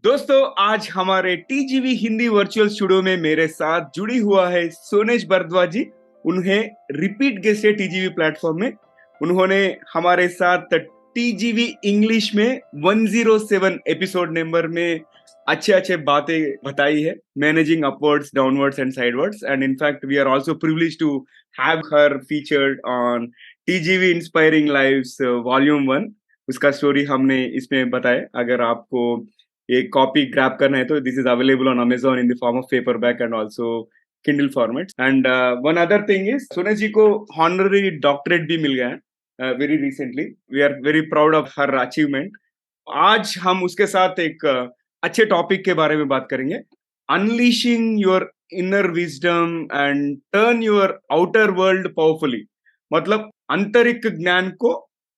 दोस्तों आज हमारे टीजीवी हिंदी वर्चुअल स्टूडियो में मेरे साथ जुड़ी हुआ है सोनेश भारद्वाज जी। उन्हें रिपीट गेस्ट है टीजीवी प्लेटफॉर्म में। उन्होंने हमारे साथ टीजीवी इंग्लिश में 107 एपिसोड नंबर में अच्छे अच्छे बातें बताई है, managing upwards downwards and sidewards, and in fact we are also privileged to have her featured on TGV inspiring lives volume 1। उसका स्टोरी हमने इसमें बताया। अगर आपको एक कॉपी ग्रैब करना है तो this is available on Amazon in the form of paperback and also Kindle format. And one other thing is Sone ji को हॉनररी डॉक्टरेट भी मिल गया है very recently. We are very proud of her achievement. आज हम उसके साथ एक अच्छे टॉपिक के बारे में बात करेंगे, unleashing your inner wisdom and turn your outer world powerfully. मतलब आंतरिक ज्ञान को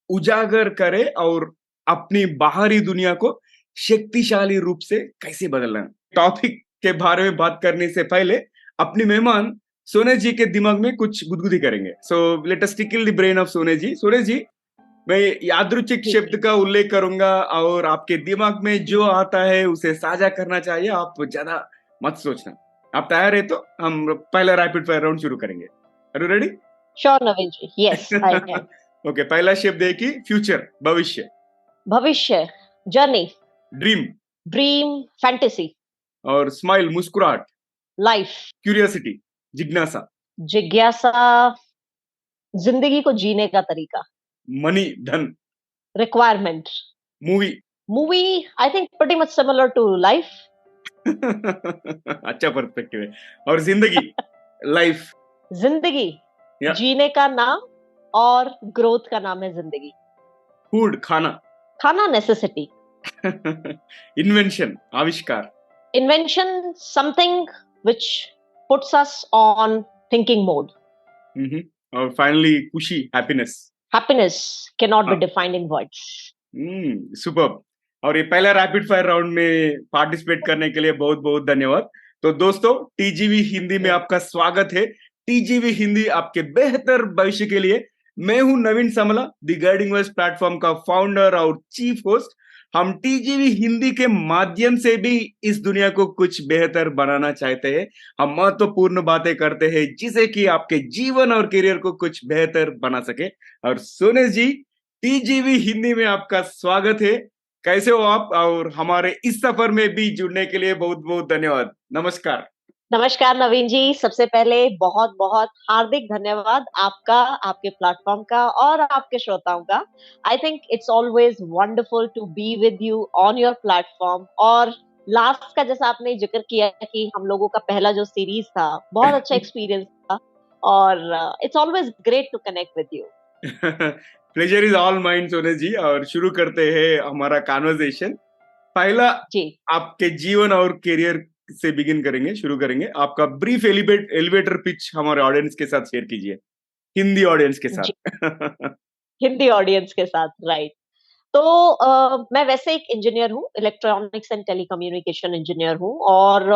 उजागर करे और अपनी बाहरी दुनिया को शक्तिशाली रूप से कैसे बदलना है। टॉपिक के बारे में बात करने से पहले अपनी मेहमान सोने जी के दिमाग में कुछ गुदगुदी करेंगे। So let us tackle the brain of सोने जी। सोने जी, मैं यादृच्छिक जी शब्द का उल्लेख करूंगा और आपके दिमाग में जो आता है उसे साझा करना चाहिए। आप ज्यादा मत सोचना। आप तैयार है तो हम पहला रैपिड फायर राउंड शुरू करेंगे। Are you ready? Sure Naveen ji, yes I am. Okay, पहला शब्द है कि फ्यूचर, भविष्य। भविष्य, जर्नी, ड्रीम। ड्रीम, फैंटेसी, और स्माइल, मुस्कुराहट। लाइफ, क्यूरियोसिटी, जिज्ञासा। जिज्ञासा, जिंदगी को जीने का तरीका, मनी, धन। Requirement, movie. Movie. I think pretty much similar to life. अच्छा पर्सपेक्टिव है। और जिंदगी, लाइफ। जिंदगी, या जीने का नाम और ग्रोथ का नाम है जिंदगी। फूड, खाना। खाना, नेसेसिटी। इन्वेंशन, आविष्कार। Invention, something which puts us on thinking mode. और फाइनली खुशी, happiness. Happiness can not be हाँ। Defined in words. सुपर्ब। और ये पहला रैपिड फायर राउंड में पार्टिसिपेट करने के लिए बहुत बहुत धन्यवाद। तो दोस्तों, टीजीवी हिंदी में आपका स्वागत है। टीजीवी हिंदी आपके बेहतर भविष्य के लिए। मैं हूं नवीन समला, द गाइडिंग वॉइस प्लेटफॉर्म का फाउंडर और चीफ होस्ट। हम टीजीवी हिंदी के माध्यम से भी इस दुनिया को कुछ बेहतर बनाना चाहते हैं। हम महत्वपूर्ण बातें करते हैं जिसे कि आपके जीवन और करियर को कुछ बेहतर बना सके। और सोने जी, टीजीवी हिंदी में आपका स्वागत है। कैसे हो आप? और हमारे इस सफर में भी जुड़ने के लिए बहुत बहुत धन्यवाद। नमस्कार। नमस्कार नवीन जी, सबसे पहले बहुत-बहुत हार्दिक धन्यवाद आपका, आपके प्लेटफ़ॉर्म का और आपके श्रोताओं का। I think it's always wonderful to be with you on your platform. और लास्ट का जैसा आपने ज़िक्र किया कि हम लोगों का पहला जो सीरीज़ था, बहुत अच्छा एक्सपीरियंस था और it's always great to connect with you. Pleasure is all mine Sone ji. और शुरू करते हैं हमारा कॉन्वर्सेशन। पहला, जी। आपके जीवन और करियर से बिगिन करेंगे, शुरू करेंगे। आपका ब्रीफ एलिवेटर पिच हमारे ऑडियंस के साथ शेयर कीजिए, हिंदी ऑडियंस के जी, साथ। हिंदी ऑडियंस के साथ, राइट। तो मैं वैसे एक इंजीनियर हूँ, इलेक्ट्रॉनिक्स एंड टेलीकम्युनिकेशन इंजीनियर हूँ। और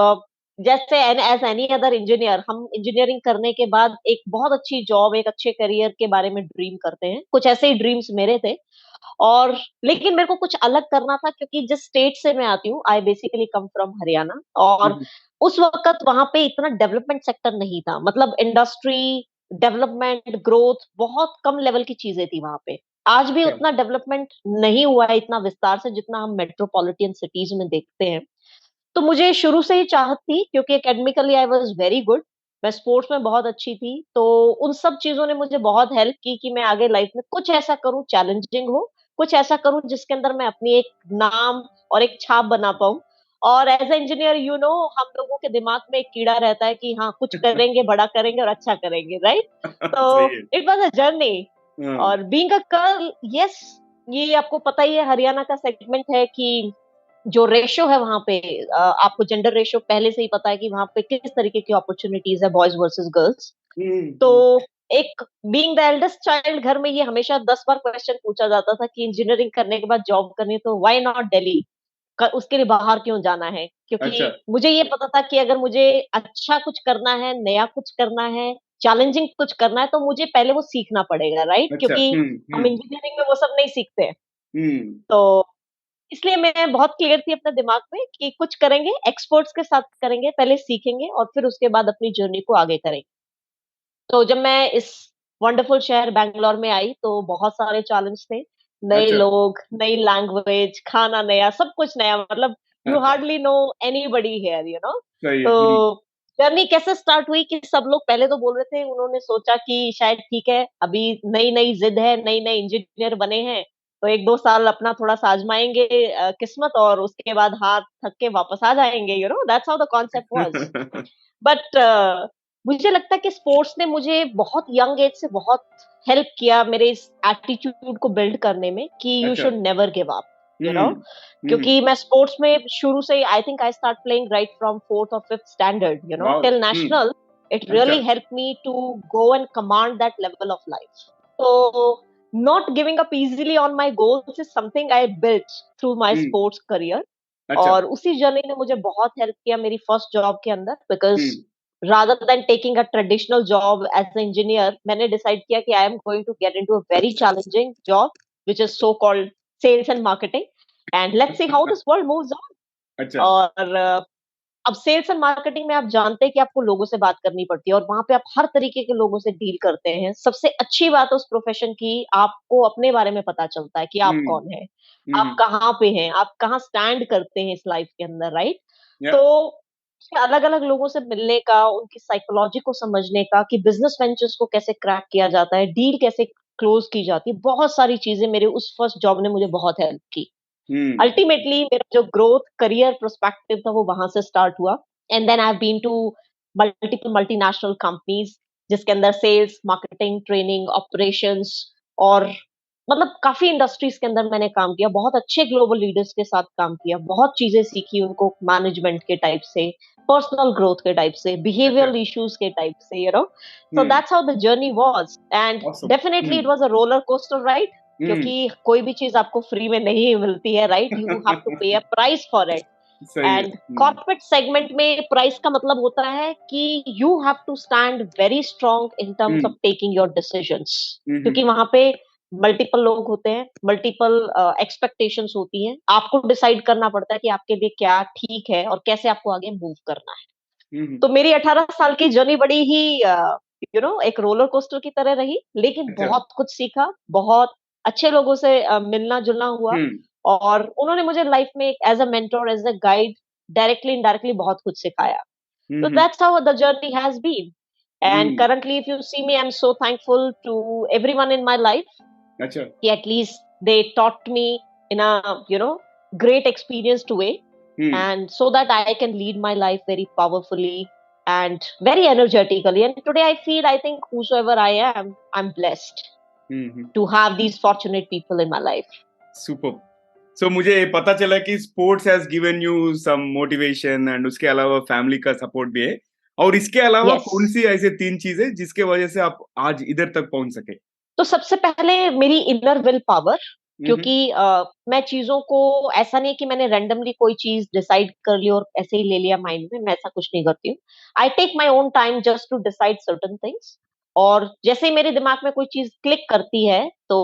जैसे एज़ एनी अदर इंजीनियर, हम इंजीनियरिंग करने के बाद एक बहुत अच्छी जॉब, एक अच्छे करियर के बारे में ड्रीम करते हैं। कुछ ऐसे ही ड्रीम्स मेरे थे। और लेकिन मेरे को कुछ अलग करना था क्योंकि जिस स्टेट से मैं आती हूँ, I basically come from Haryana. और उस वक़्त वहाँ पे इतना डेवलपमेंट सेक्टर नहीं था। मतलब इंडस्ट्री, डेवलपमेंट, ग्रोथ बहुत कम लेवल की चीज़ें थी वहाँ पे। आज भी उतना डेवलपमेंट नहीं हुआ है इतना विस्तार से जितना हम मेट्रोपॉलिटन सिटीज़ में देखते हैं। तो मुझे शुरू से ही चाहत थी क्योंकि academically I was very good. मैं स्पोर्ट्स में बहुत अच्छी थी, तो उन सब चीज़ों ने मुझे बहुत हेल्प की कि मैं आगे लाइफ में कुछ ऐसा करूँ चैलेंजिंग हो, कुछ ऐसा करूँ जिसके अंदर मैं अपनी एक नाम और एक छाप बना पाऊँ। और एज़ अ इंजीनियर हम लोगों के दिमाग में एक कीड़ा रहता है कि हाँ, कुछ करेंगे, बड़ा करेंगे और अच्छा करेंगे, राइट? तो सही है। It was a journey. हाँ। और बीइंग अ गर्ल, यस, ये आपको पता ही है हरियाणा का सेगमेंट है कि जो रेशियो है वहाँ पे, आपको जेंडर रेशियो पहले से ही पता है कि वहाँ पे किस तरीके की अपॉर्च्युनिटीज़ है बॉयज़ वर्सेस गर्ल्स। तो हम्म। एक बीइंग द एल्डेस्ट चाइल्ड घर में ये हमेशा 10 बार क्वेश्चन पूछा जाता था कि इंजीनियरिंग करने के बाद जॉब करनी है तो व्हाई नॉट दिल्ली? उसके लिए बाहर क्यों जाना है? अच्छा। क्योंकि मुझे ये पता था कि अगर मुझे अच्छा कुछ करना है, नया कुछ करना है, चैलेंजिंग कुछ करना है तो मुझे पहले वो सीखना पड़ेगा, राइट? अच्छा। क्योंकि हम इंजीनियरिंग में वो सब नहीं सीखते। हम्म। तो इसलिए मैं बहुत क्लियर थी अपने दिमाग में कि कुछ करेंगे, एक्सपर्ट्स के साथ करेंगे, पहले सीखेंगे और फिर उसके बाद अपनी जर्नी को आगे करेंगे। तो जब मैं इस वंडरफुल शहर बैंगलोर में आई तो बहुत सारे चैलेंज थे। नए अच्छा। लोग, नई लैंग्वेज, खाना नया, सब कुछ नया, मतलब you hardly no anybody here, you know. सही है। तो जर्नी कैसे स्टार्ट हुई कि सब लोग पहले तो बोल रहे थे, उन्होंने सोचा कि शायद ठीक है, अभी नई-नई जिद है, नए-नए इंजीनियर बने हैं, तो 1-2 साल अपना थोड़ा-सा आजमाएँगे किस्मत और उसके बाद हाथ थक के वापस आ जाएँगे, you know, that's how the concept was. But मुझे लगता है कि स्पोर्ट्स ने मुझे बहुत यंग एज से बहुत हेल्प किया मेरे इस एटीट्यूड को बिल्ड करने में कि यू अच्छा। Should never give up, you know. Hmm. Hmm. क्योंकि मैं स्पोर्ट्स में शुरू से I think I start playing right from 4th और 5th standard, you know, wow. Till national. It अच्छा। Really help me to go and command that level of life. तो not giving up easily on my goals is something I built through my hmm. Sports career. अच्छा। और उसी journey ने मुझे बहुत help किया मेरी फर्स्ट जॉब के अंदर, because hmm. rather than taking a traditional job as an engineer, मैंने decide किया कि I am going to get into a very challenging job, which is so called sales and marketing, and let's see how this world moves on. अच्छा। और अब sales and marketing में आप जानते हैं कि आपको लोगों से बात करनी पड़ती है और वहां पे आप हर तरीके के लोगों से डील करते हैं। सबसे अच्छी बात है उस प्रोफेशन की, आपको अपने बारे में पता चलता है कि आप हम्म। कौन है, आप हम्म। कहाँ पे हैं, आप कहाँ स्टैंड करते हैं इस लाइफ के अंदर, राइट। या। तो अलग अलग लोगों से मिलने का, उनकी साइकोलॉजी को समझने का कि बिजनेस वेंचर्स को कैसे क्रैक किया जाता है, डील कैसे क्लोज की जाती है, बहुत सारी चीजें मेरे उस फर्स्ट जॉब ने मुझे बहुत हेल्प की। हम्म। अल्टीमेटली मेरा जो ग्रोथ करियर पर्सपेक्टिव था वो वहां से स्टार्ट हुआ। And then I have been to multiple multinational companies, जिसके अंदर सेल्स, मार्केटिंग, ट्रेनिंग, ऑपरेशंस और मतलब काफी इंडस्ट्रीज के अंदर मैंने काम किया। बहुत अच्छे ग्लोबल लीडर्स के साथ काम किया, बहुत चीजें सीखी उनको मैनेजमेंट के टाइप से, पर्सनल ग्रोथ के टाइप से, अच्छा। बिहेवियरल इश्यूज के टाइप से, you know. So hmm. That's how the journey was and awesome. Definitely it was a roller coaster ride. Hmm. क्योंकि कोई भी चीज आपको फ्री में नहीं मिलती है, राइट, यू हैव टू पे अ प्राइस फॉर इट। सही है। एंड कॉर्पोरेट सेगमेंट में प्राइस का मतलब होता है कि you have to stand very strong in terms of hmm. Taking your decisions. Hmm. क्योंकि वहां पे मल्टीपल लोग होते हैं, मल्टीपल एक्सपेक्टेशंस होती हैं, आपको डिसाइड करना पड़ता है कि आपके लिए क्या ठीक है और कैसे आपको आगे मूव करना है। हम्म। तो मेरी 18 साल की जर्नी बड़ी ही यू नो एक रोलर कोस्टर की तरह रही, लेकिन अच्छा। बहुत कुछ सीखा, बहुत अच्छे लोगों से मिलना जुलना हुआ। हम्म। और उन्होंने मुझे लाइफ में as a mentor, as a guide, directly indirectly बहुत कुछ सिखाया। तो hmm. That's how the journey has been. And hmm. Currently if you see me, I am so thankful to everyone in my life अच्छा। कि at least they taught me in a, you know, great experienced way, hmm. and so that I can lead my life very powerfully and very energetically. And today I feel, I think whosoever I am, I'm blessed hmm. to have these fortunate people in my life. Super. So मुझे पता चला कि sports has given you some motivation and उसके अलावा family का support भी है। और इसके अलावा कौन Yes. सी ऐसे तीन चीजें जिसके वजह से आप आज इधर तक पहुंच सके? तो सबसे पहले मेरी इनर विल पावर, हम्म। क्योंकि मैं चीजों को, ऐसा नहीं कि मैंने रैंडमली कोई चीज डिसाइड कर ली और ऐसे ही ले लिया माइंड में, मैं ऐसा कुछ नहीं करती हूँ। I take my own time just to decide certain things. और जैसे ही मेरे दिमाग में कोई चीज क्लिक करती है तो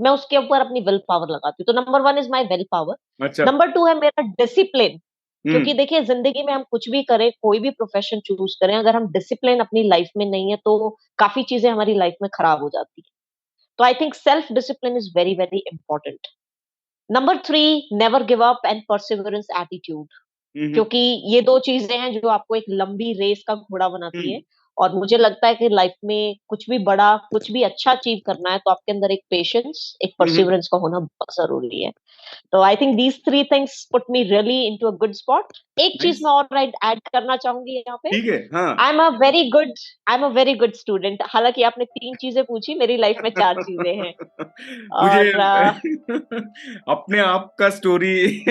मैं उसके ऊपर अपनी विल पावर लगाती हूँ। तो number one is my will power. अच्छा। नंबर टू है मेरा डिसिप्लिन। हम्म। क्योंकि देखिए जिंदगी में हम कुछ भी करें, कोई भी प्रोफेशन चूज करें, अगर हम डिसिप्लिन अपनी लाइफ में नहीं है तो काफी चीजें हमारी लाइफ में खराब हो जाती है। तो I think self discipline is very very important. Number three, never give up and perseverance attitude. Hmm. क्योंकि ये दो चीजें हैं जो आपको एक लंबी रेस का घोड़ा बनाती हम्म। है। और मुझे लगता है कि लाइफ में कुछ भी बड़ा, कुछ भी अच्छा अचीव करना है तो आपके अंदर एक पेशेंस, एक हम्म। परसिवरेंस का होना बहुत जरूरी है। तो I think these three things put me really into a good spot. एक चीज नाइस। मैं और ऐड करना चाहूंगी यहाँ पे। ठीक है। हाँ। I am a very good I am a very good student. हालांकि आपने तीन चीजें पूछी, मेरी लाइफ में चार चीजें हैं। मुझे और अपने आप का स्टोरी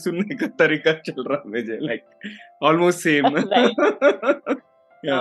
सुनने का तरीका चल रहा मुझे, लाइक ऑलमोस्ट सेम। राइट, या।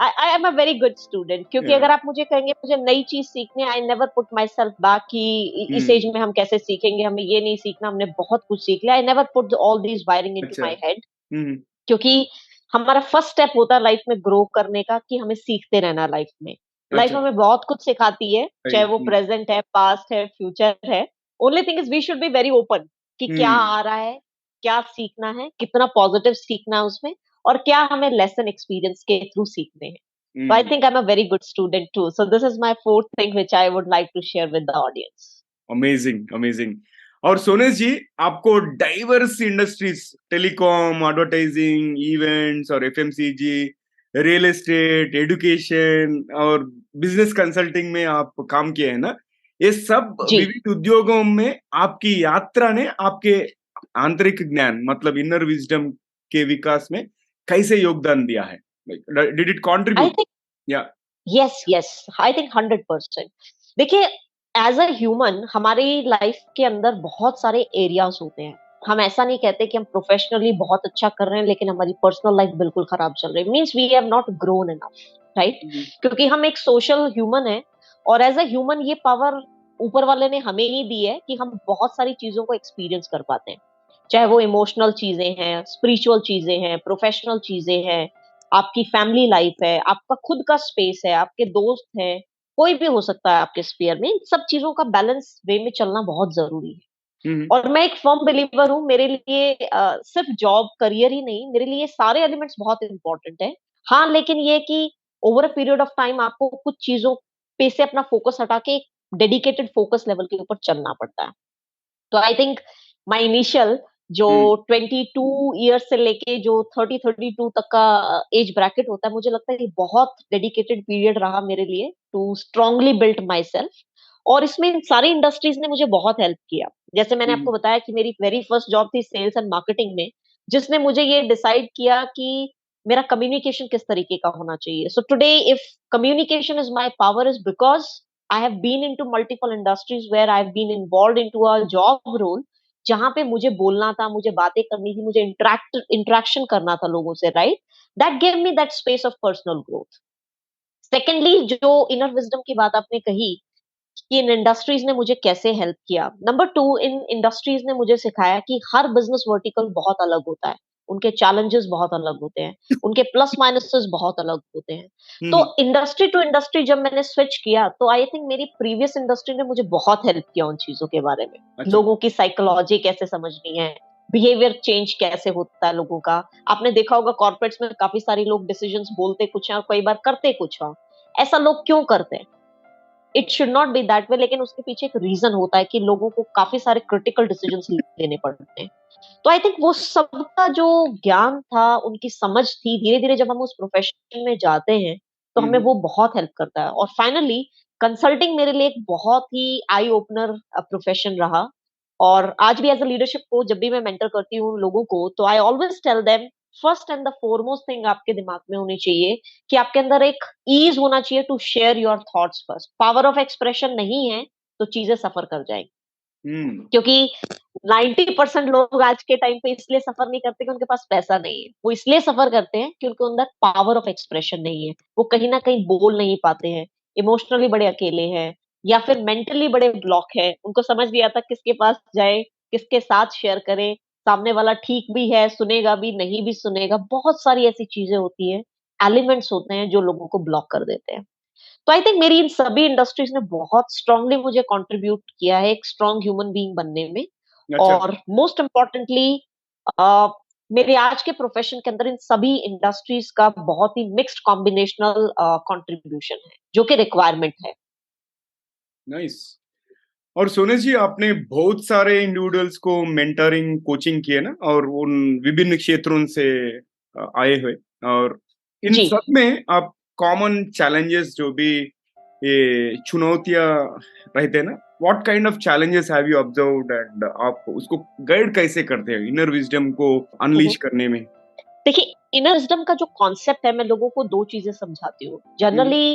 I am a very good student. क्योंकि या। अगर आप मुझे कहेंगे मुझे नई चीज सीखनी है, आई never put my self back कि इस हम्म। एज में हम कैसे सीखेंगे, हमें ये नहीं सीखना, हमने बहुत कुछ सीख लिया। I never put all these wiring into अच्छा। My head. हम्म। क्योंकि हमारा फर्स्ट स्टेप होता है लाइफ में ग्रो करने का कि हमें सीखते रहना लाइफ में। लाइफ अच्छा। हमें बहुत कुछ सिखाती है, सही। चाहे वो प्रेजेंट है, पास्ट है, फ्यूचर है। Only thing is we should be very open कि क्या हम्म आ रहा है, क्या सीखना है, कितना पॉजिटिव सीखना है उसमें, और क्या हमें लेसन एक्सपीरियंस के थ्रू सीखने हैं. So I hmm think I'm a very good student too. So this is my fourth thing which I would like to share with the audience. Amazing amazing. और सोनेश जी, आपको diverse industries, telecom, advertising, events और FMCG, real estate, education और business consulting में आप काम किए हैं ना? ये सब जी. विविध उद्योगों में आपकी यात्रा ने आपके आंतरिक ज्ञान, मतलब इनर विजडम के विकास में कैसे योगदान दिया है? Did it I contribute? think या yes, yes. I think 100%. देखिए, एज अ ह्यूमन हमारी लाइफ के अंदर बहुत सारे एरियाज होते हैं. हम ऐसा नहीं कहते कि हम प्रोफेशनली बहुत अच्छा कर रहे हैं लेकिन हमारी पर्सनल लाइफ बिल्कुल खराब चल रही है. Means we have not grown enough, right? क्योंकि हम एक सोशल ह्यूमन है, और एज अ ह्यूमन ये पावर ऊपर वाले ने हमें ही दी है कि हम बहुत सारी चीजों को एक्सपीरियंस कर पाते हैं. चाहे वो इमोशनल चीजें हैं, स्पिरिचुअल चीजें हैं, प्रोफेशनल चीजें हैं, आपकी फैमिली लाइफ है, आपका खुद का स्पेस है, आपके दोस्त हैं, कोई भी हो सकता है आपके स्फीयर में. इन सब चीजों का बैलेंस वे में चलना बहुत जरूरी है. हम्म और मैं एक फर्म बिलीवर हूँ. मेरे लिए सिर्फ जॉब करियर ही नहीं, मेरे लिए सारे एलिमेंट्स बहुत इंपॉर्टेंट है. हाँ, लेकिन ये कि over a period of time आपको कुछ चीजों पे से अपना फोकस हटा के एक डेडिकेटेड फोकस लेवल के ऊपर चलना पड़ता है. तो आई थिंक माय इनिशियल जो हम्म 22 ईयर्स से लेके जो 30-32 तक का एज ब्रैकेट होता है, मुझे लगता है ये बहुत डेडिकेटेड पीरियड रहा मेरे लिए to strongly build myself. और इसमें इन सारी इंडस्ट्रीज ने मुझे बहुत हेल्प किया. जैसे मैंने हम्म आपको बताया कि मेरी वेरी फर्स्ट जॉब थी सेल्स एंड मार्केटिंग में, जिसने मुझे ये डिसाइड किया कि मेरा कम्युनिकेशन किस तरीके का होना चाहिए. So today if communication is my power is because I have been into multiple industries where I've been involved into a job role जहां पे मुझे बोलना था, मुझे बातें करनी थी, मुझे इंटरेक्शन करना था लोगों से, right? That gave me that space of personal growth. Secondly, जो इनर विजडम की बात आपने कही कि इन इंडस्ट्रीज ने मुझे कैसे हेल्प किया, नंबर टू, इन इंडस्ट्रीज ने मुझे सिखाया कि हर बिजनेस वर्टिकल बहुत अलग होता है. उनके चैलेंजेस बहुत अलग होते हैं, उनके प्लस माइनसेस बहुत अलग होते हैं. तो हम्म इंडस्ट्री टू इंडस्ट्री जब मैंने स्विच किया, तो आई थिंक मेरी प्रीवियस इंडस्ट्री ने मुझे बहुत हेल्प किया उन चीजों के बारे में. अच्छा। लोगों की साइकोलॉजी कैसे समझनी है, बिहेवियर चेंज कैसे होता है लोगों का. आपने देखा होगा कॉर्पोरेट्स में काफी सारे लोग डिसीजंस बोलते कुछ हैं और कई बार करते कुछ हैं. ऐसा लोग क्यों करते हैं? It should not be that way, लेकिन उसके पीछे एक रीजन होता है कि लोगों को काफी सारे क्रिटिकल डिसीजंस लेने पड़ते हैं. तो आई थिंक वो सबका जो ज्ञान था, उनकी समझ थी, धीरे धीरे जब हम उस प्रोफेशन में जाते हैं तो हमें हम्म वो बहुत हेल्प करता है. और फाइनली कंसल्टिंग मेरे लिए एक बहुत ही आई ओपनर प्रोफेशन रहा. और आज भी एज अ लीडरशिप कोच जब भी मैं मेंटर करती हूँ लोगों को, तो I always tell them, first and the foremost thing आपके दिमाग में होनी चाहिए कि आपके अंदर एक ईज होना चाहिए to share your thoughts first. Power of expression नहीं है तो चीजें सफर कर जाएंगी. हम्म क्योंकि 90% लोग आज के टाइम पे इसलिए सफर नहीं करते कि उनके पास पैसा नहीं है. वो इसलिए सफर करते हैं कि उनके अंदर पावर ऑफ एक्सप्रेशन नहीं है. वो कहीं ना कहीं बोल नहीं पाते हैं, इमोशनली बड़े अकेले हैं, या फिर मेंटली बड़े ब्लॉक है. उनको समझ नहीं आता किसके पास जाए, किसके साथ शेयर करे. सामने वाला ठीक भी है, सुनेगा भी, नहीं भी सुनेगा. बहुत सारी ऐसी चीजें होती है, एलिमेंट्स होते हैं जो लोगों को ब्लॉक कर देते हैं. तो आई थिंक मेरी इन सभी इंडस्ट्रीज ने बहुत स्ट्रांगली मुझे कंट्रीब्यूट किया है एक स्ट्रांग ह्यूमन बीइंग बनने में. अच्छा। और मोस्ट इम्पोर्टेंटली मेरे आज के प्रोफेशन के अंदर इन सभी इंडस्ट्रीज का बहुत ही मिक्स्ड कॉम्बिनेशनल कंट्रीब्यूशन है जो कि रिक्वायरमेंट है. नाइस। और सोनेश जी, आपने बहुत सारे इंडिविजुअल्स को मेंटरिंग कोचिंग किए ना, और उन विभिन्न क्षेत्रों से आए हुए, और इन जी. सब में आप कॉमन चैलेंजेस जो भी ये चुनौतियां रहते हैं ना, what kind of challenges have you observed, and आप उसको गाइड कैसे करते हैं इनर विजडम को अनलीश करने में? देखिए, इनर विजडम का जो कॉन्सेप्ट है, मैं लोगों को दो चीजें समझाती हूँ hmm generally.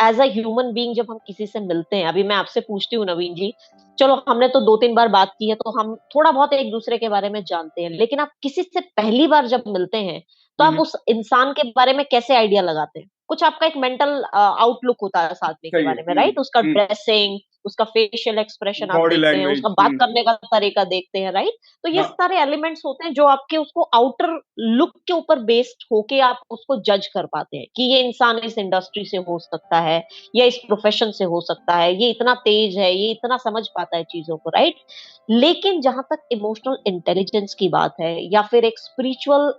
As a human being जब हम किसी से मिलते हैं, अभी मैं आपसे पूछती हूँ नवीन जी, चलो हमने तो 2-3 बार बात की है तो हम थोड़ा बहुत एक दूसरे के बारे में जानते हैं, लेकिन आप किसी से पहली बार जब मिलते हैं तो आप हम्म उस इंसान के बारे में कैसे आइडिया लगाते हैं? कुछ आपका एक मेंटल आउटलुक होता है साथ में के सही है। बारे में, राइट? उसका हम्म ड्रेसिंग, उसका फेशियल एक्सप्रेशन आप बॉडी देखते हैं, लैंग्वेज। उसका बात करने का तरीका देखते हैं, राइट? तो ये हाँ। सारे एलिमेंट्स होते हैं जो आपके उसको आउटर लुक के ऊपर बेस्ड होके आप उसको जज कर पाते हैं कि ये इंसान इस इंडस्ट्री से हो सकता है या इस प्रोफेशन से हो सकता है, ये इतना तेज है, ये इतना समझ पाता है चीजों को, राइट? लेकिन जहां तक इमोशनल इंटेलिजेंस की बात है या फिर एक स्पिरिचुअल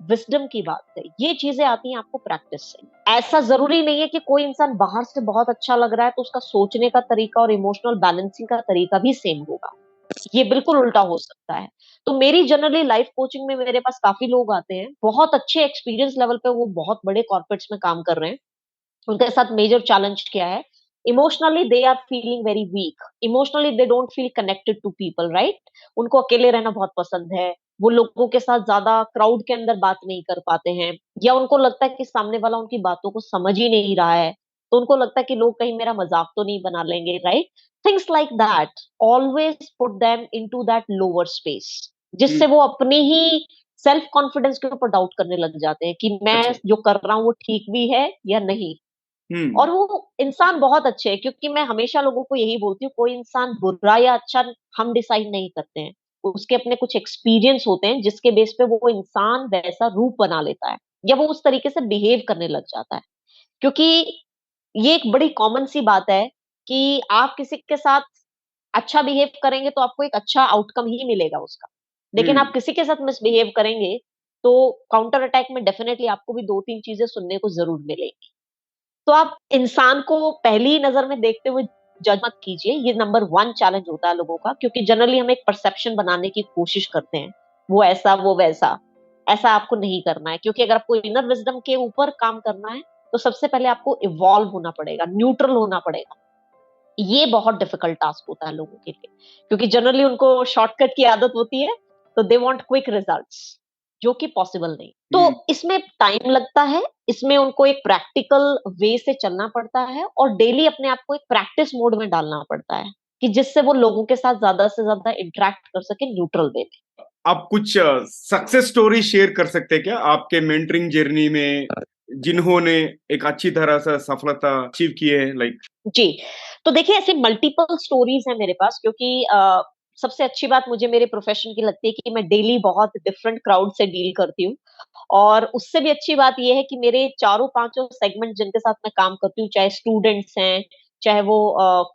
विजडम की बात है, ये चीजें आती हैं आपको प्रैक्टिस से। ऐसा जरूरी नहीं है कि कोई इंसान बाहर से बहुत अच्छा लग रहा है तो उसका सोचने का तरीका और इमोशनल बैलेंसिंग का तरीका भी सेम होगा। ये बिल्कुल उल्टा हो सकता है। तो मेरी जनरली लाइफ कोचिंग में मेरे पास काफी लोग आते हैं, बहुत अच्छे एक्सपीरियंस लेवल पे, वो बहुत बड़े कॉर्पोरेट्स में काम कर रहे हैं। उनके साथ मेजर चैलेंज क्या है? Emotionally they are feeling very weak, emotionally they don't feel connected to people, right? उनको अकेले रहना बहुत पसंद है, वो लोगों के साथ ज्यादा क्राउड के अंदर बात नहीं कर पाते हैं, या उनको लगता है कि सामने वाला उनकी बातों को समझ ही नहीं रहा है, तो उनको लगता है कि लोग कहीं मेरा मजाक तो नहीं बना लेंगे, right? Things like that always put them into that lower space, hmm. जिससे वो अपने ही सेल्फ कॉन्फिडेंस के ऊपर डाउट करने लग जाते हैं कि मैं अच्छा। जो कर रहा हूँ वो ठीक भी है या नहीं। हम्म। और वो इंसान बहुत अच्छे हैं, क्योंकि मैं हमेशा लोगों को यही बोलती हूँ, कोई इंसान बुरा या अच्छा हम डिसाइड नहीं करते हैं। उसके अपने कुछ एक्सपीरियंस होते हैं जिसके बेस पे वो इंसान वैसा रूप बना लेता है या वो उस तरीके से बिहेव करने लग जाता है। क्योंकि ये एक बड़ी कॉमन सी बात है कि आप किसी के साथ अच्छा बिहेव करेंगे तो आपको एक अच्छा आउटकम ही मिलेगा उसका। लेकिन आप हम्म। किसी के साथ मिसबिहेव करेंगे तो काउंटर अटैक में डेफिनेटली आपको भी 2-3 चीजें सुनने को ज़रूर मिलेंगी। तो आप इंसान को पहली नज़र में देखते हुए जज मत कीजिए, ये नंबर 1 चैलेंज होता है लोगों का, क्योंकि जनरली हम एक परसेप्शन बनाने की कोशिश करते हैं, वो ऐसा, वो वैसा। ऐसा आपको नहीं करना है, क्योंकि अगर आपको इनर विज़डम के ऊपर काम करना है, तो सबसे पहले आपको इवॉल्व होना पड़ेगा, न्यूट्रल होना पड़ेगा। ये बहुत डिफिकल्ट टास्क होता है लोगों के लिए, क्योंकि जनरली उनको शॉर्टकट की आदत होती है, तो दे वांट क्विक रिजल्ट्स, जो कि पॉसिबल नहीं। तो हम्म। इसमें टाइम लगता है, इसमें उनको एक प्रैक्टिकल वे से चलना पड़ता है और डेली अपने आप को एक प्रैक्टिस मोड में डालना पड़ता है, कि जिससे वो लोगों के साथ ज्यादा से ज्यादा इंटरेक्ट कर सके न्यूट्रल वे में। आप कुछ सक्सेस स्टोरी शेयर कर सकते हैं क्या आपके मेंटरिंग जर्नी में, जिन्होंने एक अच्छी तरह से सफलता अचीव की है, लाइक? जी, तो देखिए ऐसे मल्टीपल स्टोरीज़ हैं मेरे पास, क्योंकि सबसे अच्छी बात मुझे मेरे प्रोफ़ेशन की लगती है कि मैं डेली बहुत डिफरेंट क्राउड से डील करती हूँ। और उससे भी अच्छी बात ये है कि मेरे चारों पाँचों सेगमेंट जिनके साथ मैं काम करती हूँ, चाहे स्टूडेंट्स हैं, चाहे वो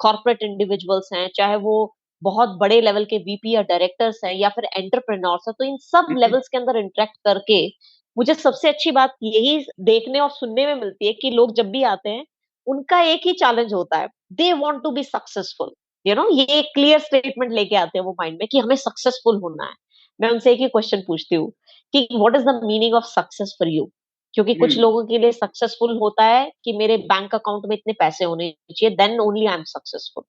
कॉर्पोरेट इंडिविजुअल्स हैं, चाहे वो बहुत बड़े लेवल के वीपी या डायरेक्टर्स हैं या फिर एंटरप्रेन्योर्स हैं, तो इन सब लेवल्स के अंदर इंटरैक्ट करके मुझे सबसे अच्छी बात यही देखने और सुनने में मिलती है कि लोग जब भी आते हैं, उनका एक ही चैलेंज होता है, they want to be successful, ये एक क्लियर स्टेटमेंट लेके आते हैं वो माइंड में कि हमें सक्सेसफुल होना है। मैं उनसे एक ही क्वेश्चन पूछती हूँ कि what is the meaning of success for you? क्योंकि कुछ हम्म। लोगों के लिए सक्सेसफुल होता है कि मेरे बैंक अकाउंट में इतने पैसे होने चाहिए, then only I am successful.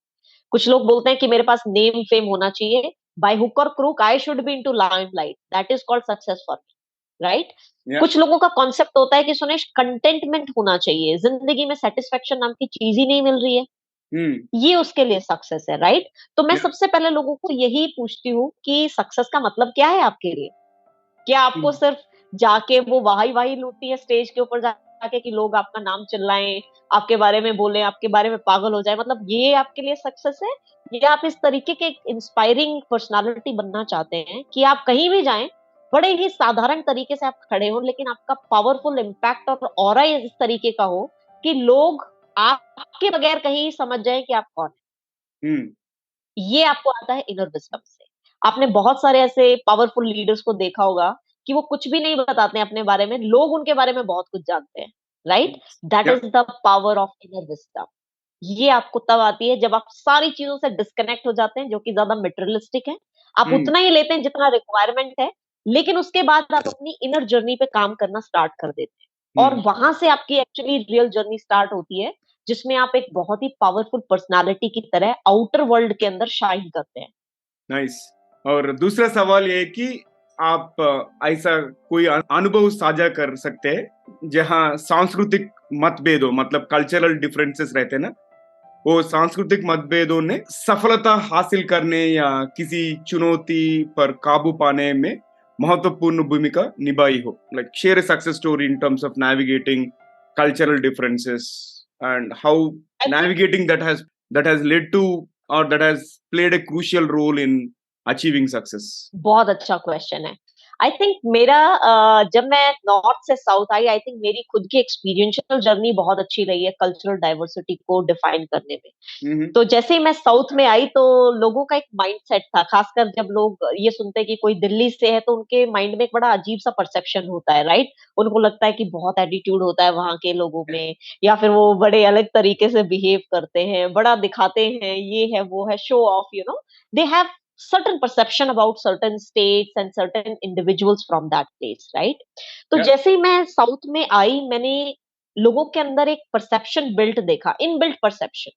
कुछ लोग बोलते हैं कि मेरे पास नेम फेम होना चाहिए, बाय हुक और crook I should be into limelight, that is called success for me, right? या। कुछ लोगों का कॉन्सेप्ट होता है कि सुनेश कंटेंटमेंट होना चाहिए, जिंदगी में सेटिस्फेक्शन नाम की चीज ही नहीं मिल रही है, हम्म। ये उसके लिए सक्सेस है, राइट? तो मैं या। सबसे पहले लोगों को यही पूछती हूँ कि सक्सेस का मतलब क्या है आपके लिए? क्या आपको हम्म। सिर्फ जाके वो वाही-वाही लूटनी है स्टेज के ऊपर जाके कि लोग आपका नाम चिल्लाएँ, आपके बारे में बोलें, आपके बारे में पागल हो जाएँ, मतलब ये आपके लिए सक्सेस है? या आप इस तरीके के एक इंस्पायरिंग पर्सनैलिटी बनना चाहते हैं कि आप कहीं भी जाएँ, बड़े ही साधारण तरीके से आप खड़े हो, लेकिन आपका पावरफुल इम्पैक्ट और ऑरा इस तरीके का हो कि लोग आपके बगैर कहीं समझ जाएँ कि आप कौन हैं? हम्म। ये आपको आता है इनर विज़डम से। आपने बहुत सारे ऐसे पावरफुल लीडर्स को देखा होगा कि वो कुछ भी नहीं बताते हैं अपने बारे में, लोग उनके बारे में बहुत कुछ जानते हैं, राइट? दैट या। Is the power of inner wisdom. ये आपको तब आती है जब आप सारी चीज़ों से डिस्कनेक्ट हो जाते हैं, जो कि ज़्यादा मटेरियलिस्टिक है। आप हम्म। उतना ही लेते हैं जितना रिक्वायरमेंट है, लेकिन उसके बाद आप अपनी इनर जर्नी पे काम करना स्टार्ट कर देते हैं। और हम्म। वहाँ से आपकी एक्चुअली रियल जर्नी स्टार्ट होती है, जिसमें आप एक बहुत ही पावरफुल पर्सनैलिटी की तरह आउटर वर्ल्ड के अंदर शाइन करते हैं। नाइस। और दूसरा सवाल ये है कि आप ऐसा कोई अनुभव साझा कर सकते हैं जहां सांस्कृतिक मतभेदों, मतलब कल्चरल डिफरेंसेस रहते हैं ना, वो सांस्कृतिक मतभेदों ने सफलता हासिल करने या किसी चुनौती पर काबू पाने में महत्वपूर्ण भूमिका निभाई हो, like share a success story in terms of navigating cultural differences and how I think navigating that has led to or that has played a crucial role in achieving success? बहुत अच्छा क्वेश्चन है। I think मेरा जब मैं north से south I, I think मेरी खुद की एक्सपीरियंशियल जर्नी बहुत अच्छी रही है कल्चरल डाइवर्सिटी को डिफाइन करने में। Mm-hmm. तो जैसे ही मैं साउथ में आई तो लोगों का एक माइंडसेट था, खासकर जब लोग ये सुनते हैं कि कोई दिल्ली से है तो उनके माइंड में एक बड़ा अजीब सा परसेप्शन होता है, राइट? उनको लगता है कि बहुत एटीट्यूड होता है वहां के लोगों में, या फिर वो बड़े अलग तरीके से बिहेव करते हैं, बड़ा दिखाते हैं, ये है वो है, show off, they have certain perception about certain states and certain individuals from that place, right? तो Yeah. जैसे ही मैं साउथ में आई, मैंने लोगों के अंदर एक परसेप्शन बिल्ट देखा, इनबिल्ट परसेप्शन।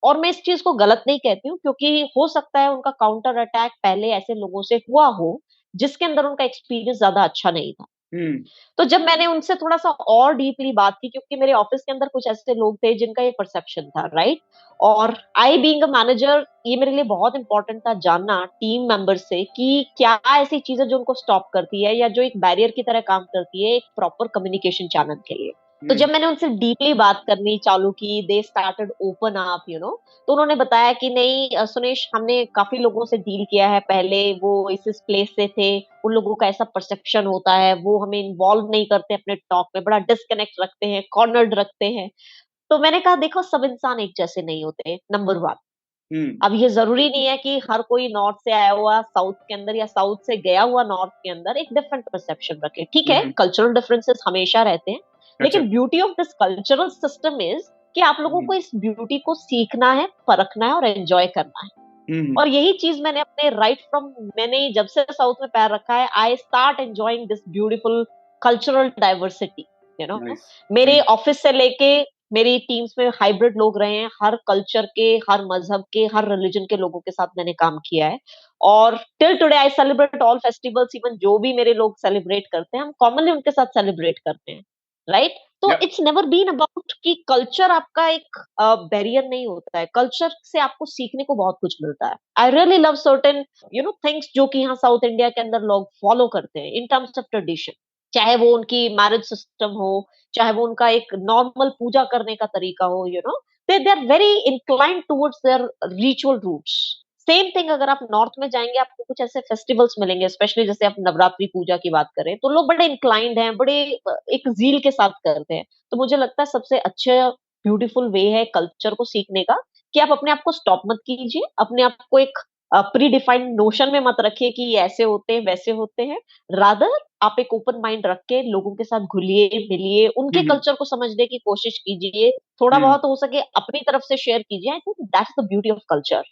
और मैं इस चीज को गलत नहीं कहती हूँ, क्योंकि हो सकता है उनका काउंटर अटैक पहले ऐसे लोगों से हुआ हो जिसके अंदर उनका एक्सपीरियंस ज्यादा अच्छा नहीं था। Hmm. तो जब मैंने उनसे थोड़ा सा और डीपली बात की, क्योंकि मेरे ऑफिस के अंदर कुछ ऐसे लोग थे जिनका ये परसेप्शन था, राइट? और आई बीइंग अ मैनेजर, ये मेरे लिए बहुत इंपॉर्टेंट था जानना टीम मेंबर से कि क्या ऐसी चीजें जो उनको स्टॉप करती है या जो एक बैरियर की तरह काम करती है एक प्रॉपर कम्युनिकेशन चैनल के लिए। तो Hmm. जब मैंने उनसे डीपली बात करनी चालू की, दे स्टार्टेड ओपन अप, तो उन्होंने बताया कि नहीं सुनेश, हमने काफी लोगों से डील किया है पहले, वो इस प्लेस से थे, उन लोगों का ऐसा परसेप्शन होता है, वो हमें इन्वॉल्व नहीं करते अपने टॉक में, बड़ा डिस्कनेक्ट रखते हैं, कॉर्नर्ड रखते हैं। तो मैंने कहा देखो, सब इंसान एक जैसे नहीं होते, नंबर वन। Hmm. अब ये जरूरी नहीं है कि हर कोई नॉर्थ से आया हुआ साउथ के अंदर या साउथ से गया हुआ नॉर्थ के अंदर एक डिफरेंट परसेप्शन रखे। ठीक है, Hmm. कल्चरल डिफरेंसेस हमेशा रहते हैं, अच्छा। लेकिन beauty of this cultural system is कि आप लोगों Hmm. को इस ब्यूटी को सीखना है, परखना है और एंजॉय करना है। Hmm. और यही चीज मैंने अपने राइट फ्रॉम, मैंने जब से साउथ में पैर रखा है, I start enjoying this beautiful cultural diversity. You know Nice. मेरे Nice. ऑफिस से लेके मेरी टीम्स में हाइब्रिड लोग रहे हैं, हर कल्चर के, हर मजहब के, हर रिलीजन के लोगों के साथ मैंने काम किया है। और till today I celebrate all festivals, even जो भी मेरे लोग सेलिब्रेट करते हैं हम कॉमनली उनके साथ सेलिब्रेट करते हैं, राइट? तो Yeah. It's never been about कि कल्चर आपका एक बैरियर नहीं होता है, कल्चर से आपको सीखने को बहुत कुछ मिलता है। I really love certain things जो कि यहाँ साउथ इंडिया के अंदर लोग फॉलो करते हैं इन टर्म्स ऑफ ट्रेडिशन, चाहे वो उनकी मैरिज सिस्टम हो, चाहे वो उनका एक नॉर्मल पूजा करने का तरीका हो, they are very inclined towards their ritual roots. Same thing अगर आप नॉर्थ में जाएंगे, आपको कुछ ऐसे फेस्टिवल्स मिलेंगे, स्पेशली जैसे आप नवरात्रि पूजा की बात करें, तो लोग बड़े इंक्लाइंड हैं, बड़े एक जील के साथ करते हैं। तो मुझे लगता है सबसे अच्छा ब्यूटीफुल वे है कल्चर को सीखने का कि आप अपने आप को स्टॉप मत कीजिए, अपने आप को एक प्री डिफाइंड नोशन में मत रखिए कि ये ऐसे होते हैं वैसे होते हैं। रादर आप एक ओपन माइंड रख के लोगों के साथ घुलिए मिलिए, उनके Hmm. कल्चर को समझने की कोशिश कीजिए, थोड़ा Hmm. बहुत हो सके अपनी तरफ से शेयर कीजिए। I think that's the beauty of culture.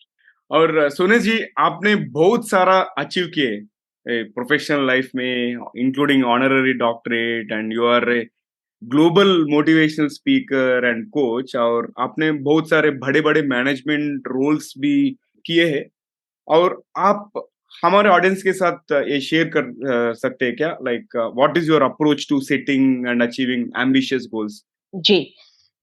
और सोने जी, आपने बहुत सारा अचीव किए प्रोफेशनल लाइफ में, including honorary doctorate, and you are a global motivational speaker and coach, और आपने बहुत सारे बड़े बड़े मैनेजमेंट रोल्स भी किए हैं। और आप हमारे ऑडियंस के साथ ये शेयर कर सकते हैं क्या, like what is your approach to setting and achieving ambitious goals? जी,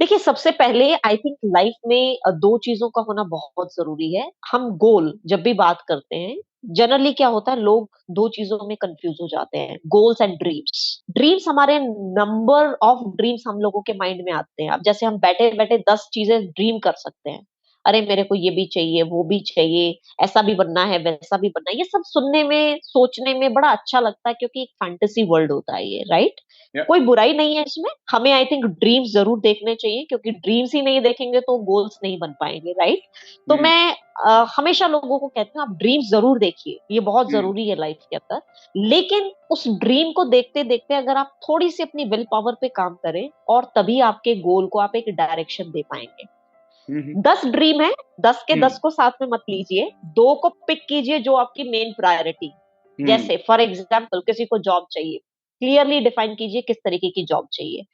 देखिए सबसे पहले आई थिंक लाइफ में दो चीजों का होना बहुत जरूरी है। हम गोल जब भी बात करते हैं, जनरली क्या होता है, लोग दो चीजों में कंफ्यूज हो जाते हैं, गोल्स एंड ड्रीम्स। ड्रीम्स, हमारे नंबर ऑफ ड्रीम्स हम लोगों के माइंड में आते हैं। अब जैसे हम बैठे बैठे 10 चीजें ड्रीम कर सकते हैं, अरे मेरे को ये भी चाहिए, वो भी चाहिए, ऐसा भी बनना है, वैसा भी बनना है। ये सब सुनने में, सोचने में बड़ा अच्छा लगता है, क्योंकि एक फैंटेसी वर्ल्ड होता है ये, राइट? या कोई बुराई नहीं है इसमें। हमें आई थिंक ड्रीम्स जरूर देखने चाहिए, क्योंकि ड्रीम्स ही नहीं देखेंगे तो गोल्स नहीं बन पाएंगे, राइट? तो हम्म, मैं हमेशा लोगों को कहती हूँ, आप ड्रीम्स जरूर देखिए, ये बहुत हम्म, जरूरी है लाइफ के अंदर। लेकिन उस ड्रीम को देखते देखते अगर आप थोड़ी सी अपनी विल पावर पे काम करें, और तभी आपके गोल को आप एक डायरेक्शन दे पाएंगे। हम्म, 10 ड्रीम है, 10 के हम्म, 10 को साथ में मत लीजिए, दो को पिक कीजिए जो आपकी मेन प्रायोरिटी। हम्म, जैसे फॉर एग्जाम्पल किसी को जॉब चाहिए, क्लियरली डिफाइन कीजिए किस तरीके की जॉब चाहिए।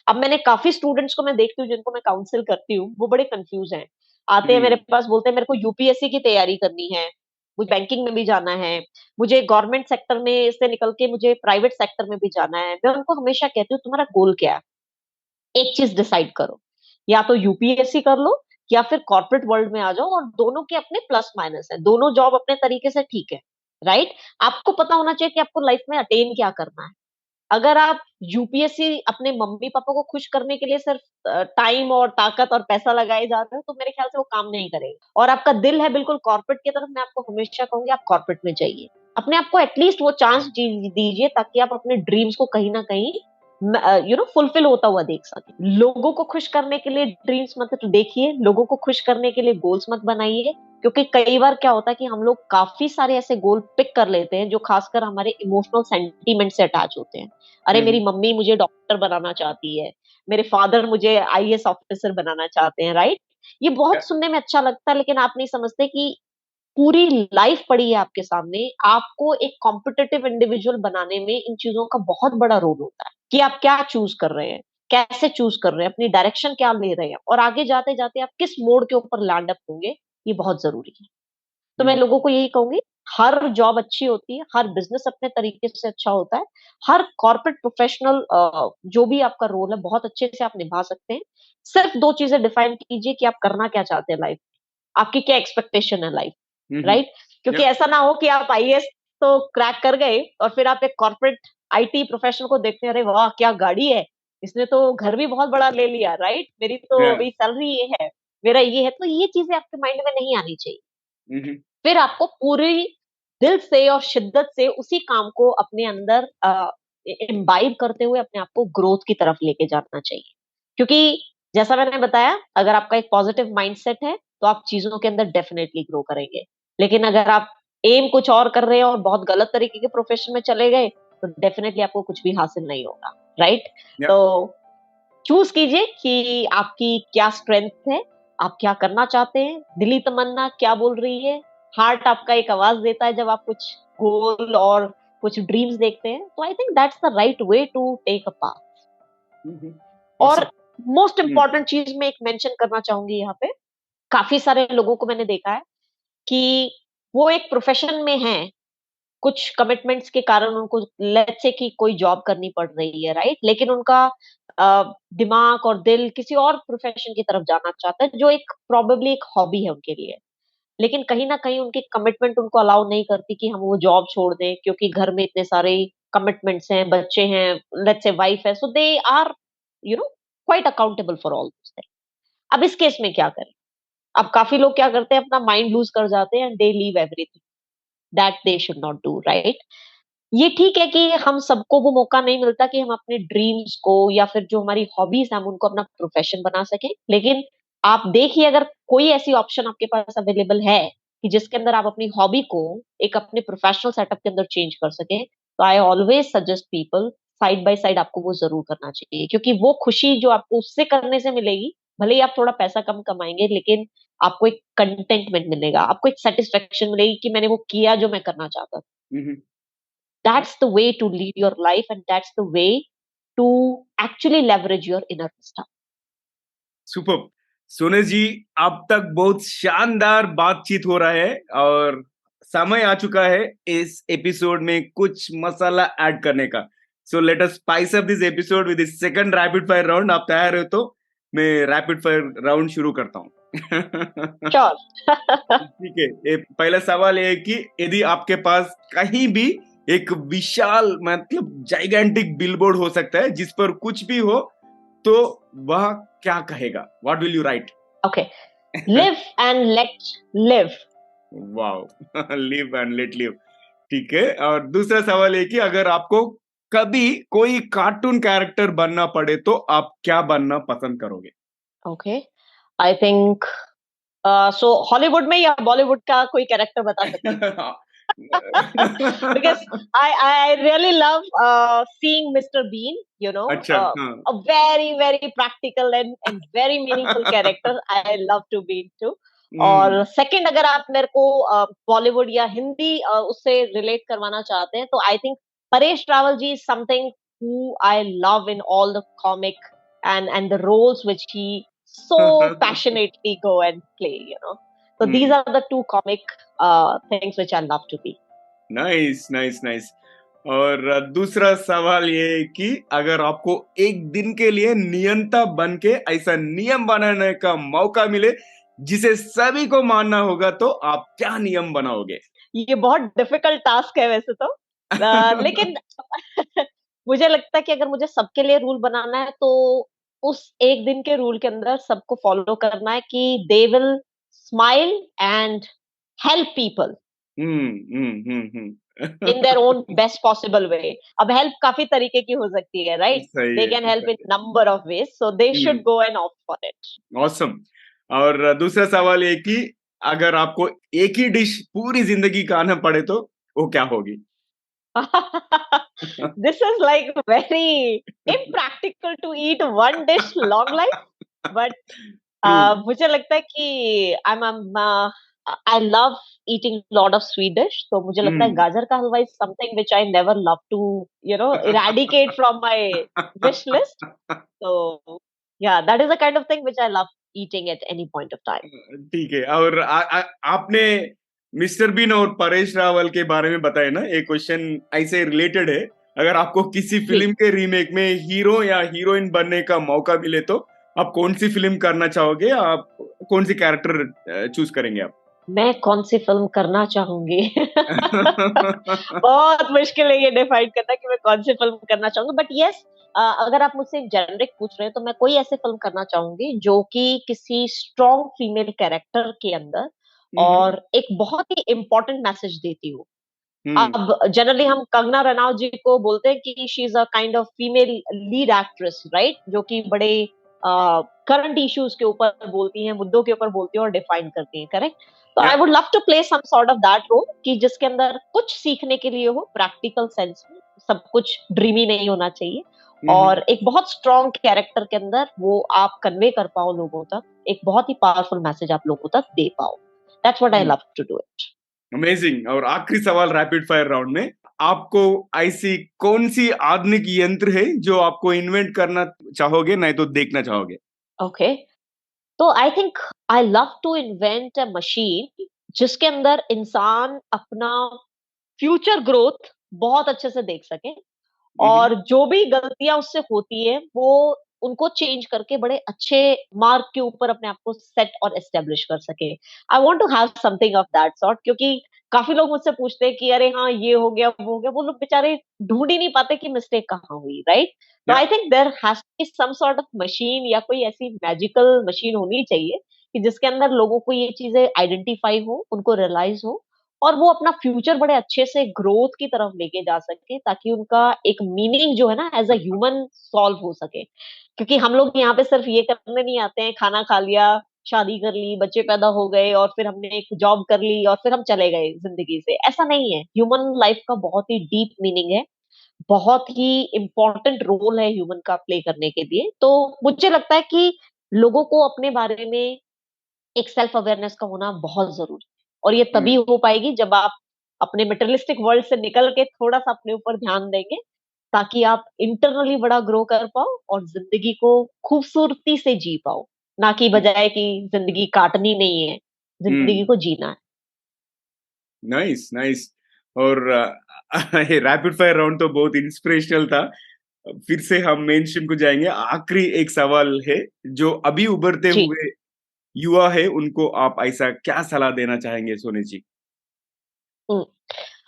अब मैंने काफी स्टूडेंट्स को मैं देखती हूँ जिनको मैं काउंसिल करती हूँ, वो बड़े कंफ्यूज हैं। आते हैं मेरे हम्म, पास, बोलते हैं मेरे को यूपीएससी की तैयारी करनी है, मुझे बैंकिंग में भी जाना है, मुझे गवर्नमेंट सेक्टर में से निकल के मुझे प्राइवेट सेक्टर में भी जाना है। मैं उनको हमेशा कहती हूँ, तुम्हारा गोल क्या है? एक चीज डिसाइड करो, या तो यूपीएससी कर लो या फिर कॉर्पोरेट वर्ल्ड में आ जाओ, और दोनों के अपने प्लस माइनस है, दोनों जॉब अपने तरीके से ठीक है, राइट? आपको पता होना चाहिए कि आपको लाइफ में अटेन क्या करना है। अगर आप यूपीएससी अपने मम्मी पापा को खुश करने के लिए सिर्फ टाइम और ताकत और पैसा लगाए जा रहे हो, तो मेरे ख्याल से वो काम नहीं करेगा। और आपका दिल है बिल्कुल कॉर्पोरेट की तरफ, मैं आपको हमेशा कहूंगी आप कॉर्पोरेट में जाइए। अपने आप को एटलीस्ट वो चांस दीजिए, ताकि आप अपने ड्रीम्स को कहीं ना कहीं फुलफिल होता हुआ देख सके। लोगों को खुश करने के लिए ड्रीम्स मत देखिए, लोगों को खुश करने के लिए गोल्स मत बनाइए, क्योंकि कई बार क्या होता है कि हम लोग काफी सारे ऐसे गोल पिक कर लेते हैं जो खासकर हमारे इमोशनल सेंटीमेंट से अटैच होते हैं। अरे मेरी मम्मी मुझे डॉक्टर बनाना चाहती है, मेरे फादर मुझे आईएएस ऑफिसर बनाना चाहते हैं, राइट? ये बहुत सुनने में अच्छा लगता है, लेकिन आप नहीं समझते कि पूरी लाइफ पड़ी है आपके सामने। आपको एक कॉम्पिटिटिव इंडिविजुअल बनाने में इन चीजों का बहुत बड़ा रोल होता है कि आप क्या चूज कर रहे हैं, कैसे चूज कर रहे हैं, अपनी डायरेक्शन क्या ले रहे हैं, और आगे जाते जाते आप किस मोड़ के ऊपर लैंड अप होंगे, ये बहुत जरूरी है। तो मैं लोगों को यही कहूंगी, हर जॉब अच्छी होती है, हर बिजनेस अपने तरीके से अच्छा होता है, हर कॉर्पोरेट प्रोफेशनल जो भी आपका रोल है बहुत अच्छे से आप निभा सकते हैं। सिर्फ दो चीजें डिफाइन कीजिए कि आप करना क्या चाहते हैं लाइफ, आपकी क्या एक्सपेक्टेशन है लाइफ, राइट? क्योंकि ऐसा ना हो कि आप आईएएस तो क्रैक कर गए और फिर आप एक कॉर्पोरेट आईटी प्रोफेशनल को देखते हैं, अरे वाह क्या गाड़ी है, इसने तो घर भी बहुत बड़ा ले लिया, राइट? मेरी तो अभी सैलरी ये है, मेरा ये है। तो ये चीजें आपके माइंड में नहीं आनी चाहिए। फिर आपको पूरी दिल से और शिद्दत से उसी काम को अपने अंदर इम्बाइब करते हुए अपने आप को ग्रोथ की तरफ लेके जाना चाहिए। क्योंकि जैसा मैंने बताया, अगर आपका एक पॉजिटिव माइंडसेट है तो आप चीजों के अंदर डेफिनेटली ग्रो करेंगे। लेकिन अगर आप एम कुछ और कर रहे हैं और बहुत गलत तरीके के प्रोफेशन में चले गए, तो डेफिनेटली आपको कुछ भी हासिल नहीं होगा, राइट? तो चूज कीजिए कि आपकी क्या स्ट्रेंथ है, आप क्या करना चाहते हैं, दिली तमन्ना क्या बोल रही है, हार्ट आपका एक आवाज देता है जब आप कुछ गोल और कुछ ड्रीम्स देखते हैं। तो I think that's the right way to take a path. और मोस्ट इम्पॉर्टेंट चीज मैं एक मेंशन करना चाहूंगी यहाँ पे, काफी सारे लोगों को मैंने देखा है कि वो एक प्रोफेशन में हैं, कुछ कमिटमेंट्स के कारण उनको लेट्स से कि कोई जॉब करनी पड़ रही है, राइट? लेकिन उनका दिमाग और दिल किसी और प्रोफेशन की तरफ जाना चाहता है, जो एक प्रोबेबली एक हॉबी है उनके लिए। लेकिन कहीं ना कहीं उनकी कमिटमेंट उनको अलाउ नहीं करती कि हम वो जॉब छोड़ दें, क्योंकि घर में इतने सारे कमिटमेंट्स हैं, बच्चे हैं, लेट्स से वाइफ है, so they are quite accountable for all this thing. अब इस केस में क्या करें? अब काफी लोग क्या करते हैं, अपना माइंड लूज कर जाते हैं and they leave everything that they should not do, right? ये ठीक है कि हम सबको वो मौका नहीं मिलता कि हम अपने ड्रीम्स को या फिर जो हमारी हॉबीज है हम उनको अपना प्रोफेशन बना सके। लेकिन आप देखिए, अगर कोई ऐसी ऑप्शन आपके पास अवेलेबल है कि जिसके अंदर आप अपनी हॉबी को एक अपने प्रोफेशनल सेटअप के अंदर चेंज कर सके, तो I always suggest people side by side आपको वो जरूर करना चाहिए। क्योंकि वो खुशी जो आपको उससे करने से मिलेगी, भले ही आप थोड़ा पैसा कम कमाएंगे, लेकिन आपको एक कंटेंटमेंट मिलेगा, आपको एक सेटिस्फेक्शन मिलेगी कि मैंने वो किया जो मैं करना चाहता था। That's the way to lead your life, and that's the way to actually leverage your inner wisdom. Super. सोने जी, अब तक बहुत शानदार बातचीत हो रहा है और समय आ चुका है इस एपिसोड में कुछ मसाला ऐड करने का। So let us spice up this episode with this second rapid fire round. आप तैयार हो तो मैं रैपिड फायर राउंड शुरू करता हूँ। Sure. ठीक है। पहला सवाल ये है कि यदि आपके पास कहीं भी एक विशाल मतलब जाइगेंटिक बिलबोर्ड हो सकता है जिस पर कुछ भी हो, तो वह क्या कहेगा? What will you right? Okay. Live and let live. Wow. Live and let live. ठीक है। और दूसरा सवाल है कि अगर आपको कभी कोई कार्टून कैरेक्टर बनना पड़े तो आप क्या बनना पसंद करोगे? Okay. I think so Hollywood में या बॉलीवुड का कोई कैरेक्टर बता सकते हैं? Because I really love seeing Mr. Bean, अच्छा, हाँ। a very practical and very meaningful character. I love to be into. और सेकंड अगर आप मेरे को बॉलीवुड या हिंदी उससे रिलेट करवाना चाहते हैं, तो I think Paresh Rawal ji is something who I love in all the comic and the roles which he so passionately go and play. So these are the two comic things which I love to be. Nice nice nice. और दूसरा सवाल ये है कि अगर आपको एक दिन के लिए नियंता बन के ऐसा नियम बनाने का मौका मिले जिसे सभी को मानना होगा, तो आप क्या नियम बनाओगे? ये बहुत डिफिकल्ट टास्क है वैसे तो, लेकिन मुझे लगता है कि अगर मुझे सबके लिए रूल बनाना है तो उस एक दिन के रूल के अंदर सबको फॉलो करना है कि they will smile and help people in their own best possible way. अब हेल्प काफी तरीके की हो सकती है, राइट? सही दे है, कैन हेल्प सही इन नंबर ऑफ वेज, सो दे है। Should go and opt for it. Awesome. और दूसरा सवाल ये कि अगर आपको एक ही डिश पूरी जिंदगी खाना पड़े तो वो क्या होगी? This is like very impractical to eat one dish long life, but true. मुझे लगता है कि I love eating lot of sweet dish, तो मुझे लगता है हम्म। गाजर का halwa is something which I never love to eradicate from my wish list. So yeah, that is the kind of thing which I love eating at any point of time. ठीक है। और आपने मिस्टर बीन और परेश रावल के बारे में बताया ना, ये क्वेश्चन ऐसे रिलेटेड है। अगर आपको किसी जी, फिल्म के रीमेक में हीरो या हीरोइन बनने का मौका मिले तो आप कौन सी फिल्म करना चाहोगे? आप कौन सी कैरेक्टर चूज करेंगे आप? मैं कौन सी फिल्म करना चाहूंगी? बहुत मुश्किल है ये डिफाइन करना कि मैं कौन सी फिल्म करना चाहूंगी, बट यस, अगर आप मुझसे जेनरिक पूछ रहे हैं तो मैं कोई ऐसी फिल्म करना चाहूंगी जो कि किसी स्ट्रॉन्ग फीमेल कैरेक्टर के अंदर हम्म। और एक बहुत ही इम्पोर्टेंट मैसेज देती हो। हम्म। अब जनरली हम कंगना रनावत जी को बोलते हैं कि she is a kind of female lead actress, right? जो कि बड़े करंट इश्यूज के ऊपर बोलती हैं, मुद्दों के ऊपर बोलती हैं और डिफाइन करती हैं, करेक्ट? तो yeah. I would love to play some sort of that role कि जिसके अंदर कुछ सीखने के लिए हो, प्रैक्टिकल सेंस में। सब कुछ ड्रीमी नहीं होना चाहिए, हम्म। और एक बहुत स्ट्रॉन्ग कैरेक्टर के अंदर वो आप कन्वे कर पाओ लोगों तक, एक बहुत ही पावरफुल मैसेज आप लोगों तक दे पाओ। That's what I love to do it. Amazing. और आखिरी सवाल रैपिड फायर राउंड में, आपको ऐसी कौन सी आधुनिक यंत्र है जो आपको इन्वेंट करना चाहोगे, नहीं तो देखना चाहोगे? ओके, तो I think I love to invent a machine जिसके अंदर इंसान अपना फ्यूचर ग्रोथ बहुत अच्छे से देख सके, हम्म। और जो भी गलतियां उससे होती है वो उनको चेंज करके बड़े अच्छे मार्क के ऊपर अपने आप को सेट और एस्टेब्लिश कर सके। I want to have something of that sort, क्योंकि काफी लोग मुझसे पूछते हैं कि अरे हाँ ये हो गया वो हो गया, वो लोग बेचारे ढूंढ ही नहीं पाते कि मिस्टेक कहाँ हुई, राइट? तो yeah. I think there has to be some sort of machine या कोई ऐसी मैजिकल मशीन होनी चाहिए कि जिसके अंदर लोगों को ये चीजें आइडेंटिफाई हो, उनको रियलाइज हो, और वो अपना फ्यूचर बड़े अच्छे से ग्रोथ की तरफ लेके जा सके, ताकि उनका एक मीनिंग जो है ना एज अ ह्यूमन सॉल्व हो सके। क्योंकि हम लोग यहाँ पे सिर्फ ये करने नहीं आते हैं, खाना खा लिया, शादी कर ली, बच्चे पैदा हो गए और फिर हमने एक जॉब कर ली और फिर हम चले गए जिंदगी से। ऐसा नहीं है, ह्यूमन लाइफ का बहुत ही डीप मीनिंग है, बहुत ही इम्पोर्टेंट रोल है ह्यूमन का प्ले करने के लिए। तो मुझे लगता है कि लोगों को अपने बारे में एक सेल्फ अवेयरनेस का होना बहुत जरूरी है, और ये तभी हम्म। हो पाएगी जब आप अपने मटेरियलिस्टिक वर्ल्ड से निकल के थोड़ा सा अपने ऊपर ध्यान देंगे, ताकि आप इंटरनली बड़ा ग्रो कर पाओ और जिंदगी को खूबसूरती से जी पाओ, ना कि बजाय कि जिंदगी काटनी नहीं है, जिंदगी हम्म। को जीना है। Nice, nice. और ये रैपिड फायर राउंड तो बहुत इंस्पिरेशनल था। फिर से हम मेन स्ट्रीम को जाएंगे। आखिरी एक सवाल है, जो अभी उभरते जी, हुए युवा है उनको आप ऐसा क्या सलाह देना चाहेंगे सोनी जी? हम्म,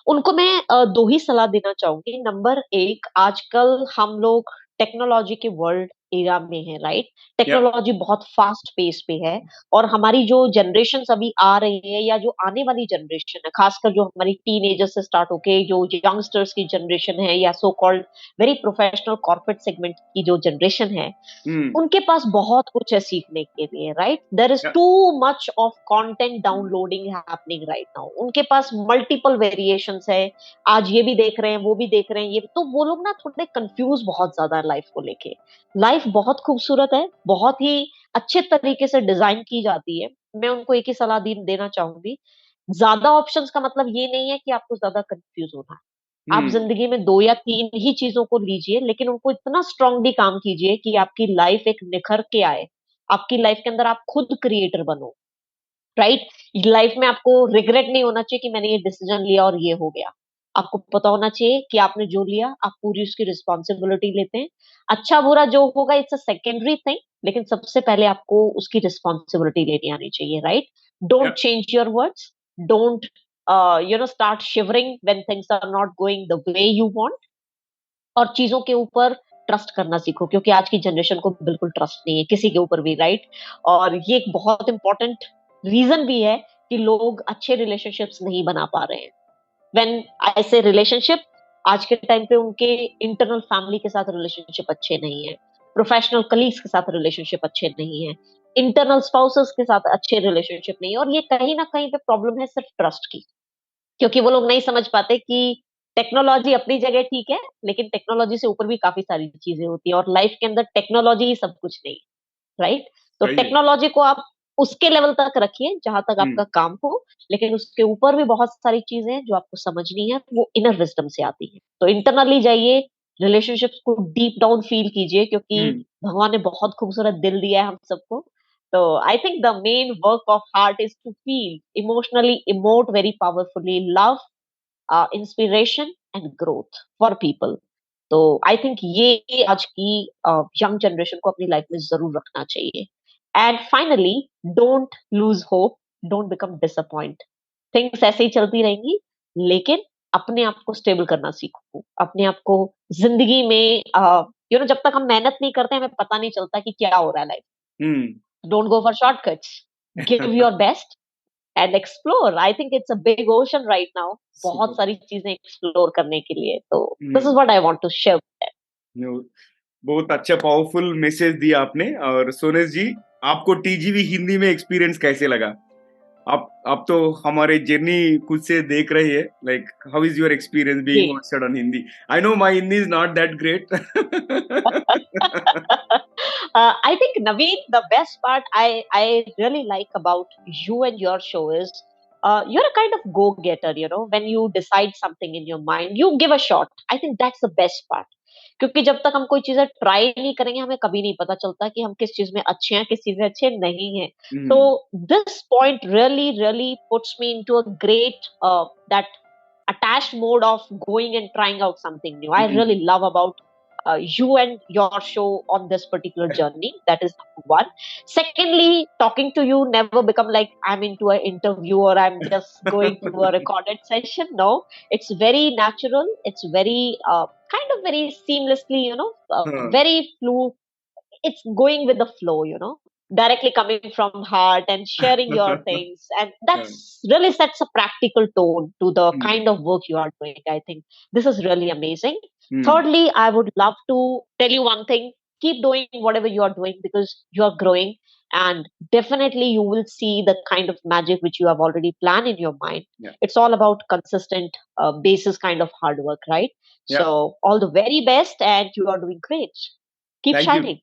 उनको मैं 2 ही सलाह देना चाहूँगी। नंबर 1, आजकल हम लोग टेक्नोलॉजी के वर्ल्ड एरा में हैं, राइट? या। टेक्नोलॉजी बहुत फास्ट पेस पे है, और हमारी जो जनरेशन्स अभी आ रही है या जो आने वाली जनरेशन है, खासकर जो हमारी टीनेजर से स्टार्ट होके जो यंगस्टर्स की जनरेशन है, या so called very professional corporate segment की जो जनरेशन है, हम्म। उनके पास बहुत कुछ है सीखने के लिए, राइट? देयर इज या। Too much of content downloading happening right now. उनके पास मल्टीपल वेरिएशंस है, आज ये भी देख रहे हैं, वो भी देख रहे हैं, ये तो वो लोग ना थोड़े कंफ्यूज बहुत ज्यादा लाइफ को लेके। लाइफ बहुत खूबसूरत है, बहुत ही अच्छे तरीके से डिजाइन की जाती है। मैं उनको एक ही सलाह देना चाहूंगी, ज्यादा ऑप्शंस का मतलब ये नहीं है कि आपको ज्यादा कंफ्यूज होना है। आप हम्म। जिंदगी में 2 या 3 ही चीज़ों को लीजिए, लेकिन उनको इतना स्ट्रांगली काम कीजिए कि आपकी लाइफ एक निखर के आए। आपकी लाइफ के अंदर आप खुद क्रिएटर बनो, राइट? लाइफ में आपको रिग्रेट नहीं होना चाहिए कि मैंने ये डिसीजन लिया और ये हो गया। आपको पता होना चाहिए कि आपने जो लिया, आप पूरी उसकी रिस्पॉन्सिबिलिटी लेते हैं। अच्छा-बुरा जो होगा इट्स अ सेकेंडरी थिंग, लेकिन सबसे पहले आपको उसकी रिस्पॉन्सिबिलिटी लेनी आनी चाहिए, right? Yeah. Don't change your words, don't start shivering when things are not going the way you want, और चीजों के ऊपर ट्रस्ट करना सीखो, क्योंकि आज की जनरेशन को बिल्कुल ट्रस्ट नहीं है किसी के ऊपर भी, राइट? और ये एक बहुत इंपॉर्टेंट रीजन भी है कि लोग अच्छे रिलेशनशिप्स नहीं बना पा रहे हैं। व्हेन आई से रिलेशनशिप, आज के टाइम पे उनके इंटरनल फैमिली के साथ रिलेशनशिप अच्छे नहीं है, प्रोफेशनल कलीग्स के साथ रिलेशनशिप अच्छे नहीं है, इंटरनल स्पाउसेस के साथ अच्छे रिलेशनशिप नहीं है, और ये कहीं ना कहीं पे प्रॉब्लम है सिर्फ ट्रस्ट की। क्योंकि वो लोग नहीं समझ पाते कि टेक्नोलॉजी अपनी जगह ठीक है, लेकिन टेक्नोलॉजी से ऊपर भी काफी सारी चीजें होती है, और लाइफ के अंदर टेक्नोलॉजी ही सब कुछ नहीं, राइट? तो सही है। टेक्नोलॉजी को आप उसके लेवल तक रखिए जहां तक हम्म। आपका काम हो, लेकिन उसके ऊपर भी बहुत सारी चीजें हैं जो आपको समझनी है, वो इनर विजडम से आती है। तो इंटरनली जाइए, रिलेशनशिप्स को डीप डाउन फील कीजिए, क्योंकि हम्म। भगवान ने बहुत खूबसूरत दिल दिया है हम सबको। तो I think the main work of heart is to feel emotionally, emote very powerfully, love, inspiration and growth for people. तो आई थिंक ये आज की यंग जनरेशन को अपनी लाइफ में जरूर रखना चाहिए। And finally, don't lose hope, don't become disappoint. Things ऐसे ही चलती रहेंगी, लेकिन अपने आप को स्टेबल करना सीखो, अपने आप को जिंदगी में जब तक हम मेहनत नहीं करते हमें पता नहीं चलता कि क्या हो रहा है life. Hmm. Don't go for shortcuts, give your best and explore. I think it's a big ocean right now, बहुत सुपर। सारी चीजें एक्सप्लोर करने के लिए। तो this is hmm. What I want to share. No, बहुत अच्छा पावरफुल मैसेज दिया आपने। और सोनेश जी, आपको टीजीवी हिंदी में एक्सपीरियंस कैसे लगा? आप तो हमारे जर्नी खुद से देख रहे हैं, like how is your experience जी। Being hosted on Hindi? I know my Hindi is not that great. I think Naveen, the best part I really like about you and your show is you're a kind of go-getter. When you decide something in your mind, you give a shot. I think that's the best part. क्योंकि जब तक हम कोई चीजें try नहीं करेंगे हमें कभी नहीं पता चलता कि हम किस चीज में अच्छे हैं, किस चीज में अच्छे नहीं हैं। तो hmm. This point really really puts me into a great that attached mode of going and trying out something new. I hmm. really love about you and your show on this particular journey. That is number one. Secondly, talking to you never become like I'm into an interview or I'm just going to do a recorded session. No, it's very natural. It's very kind of very seamlessly, हाँ, very fluid. It's going with the flow, directly coming from heart and sharing your things, and हाँ, that's really sets a practical tone to the hmm. kind of work you are doing. I think this is really amazing. Hmm. Thirdly, I would love to tell you one thing: keep doing whatever you are doing because you are growing, and definitely you will see the kind of magic which you have already planned in your mind. Yeah, It's all about consistent basis kind of hard work, right? yeah. So all the very best, and you are doing great. Keep thank you, shining.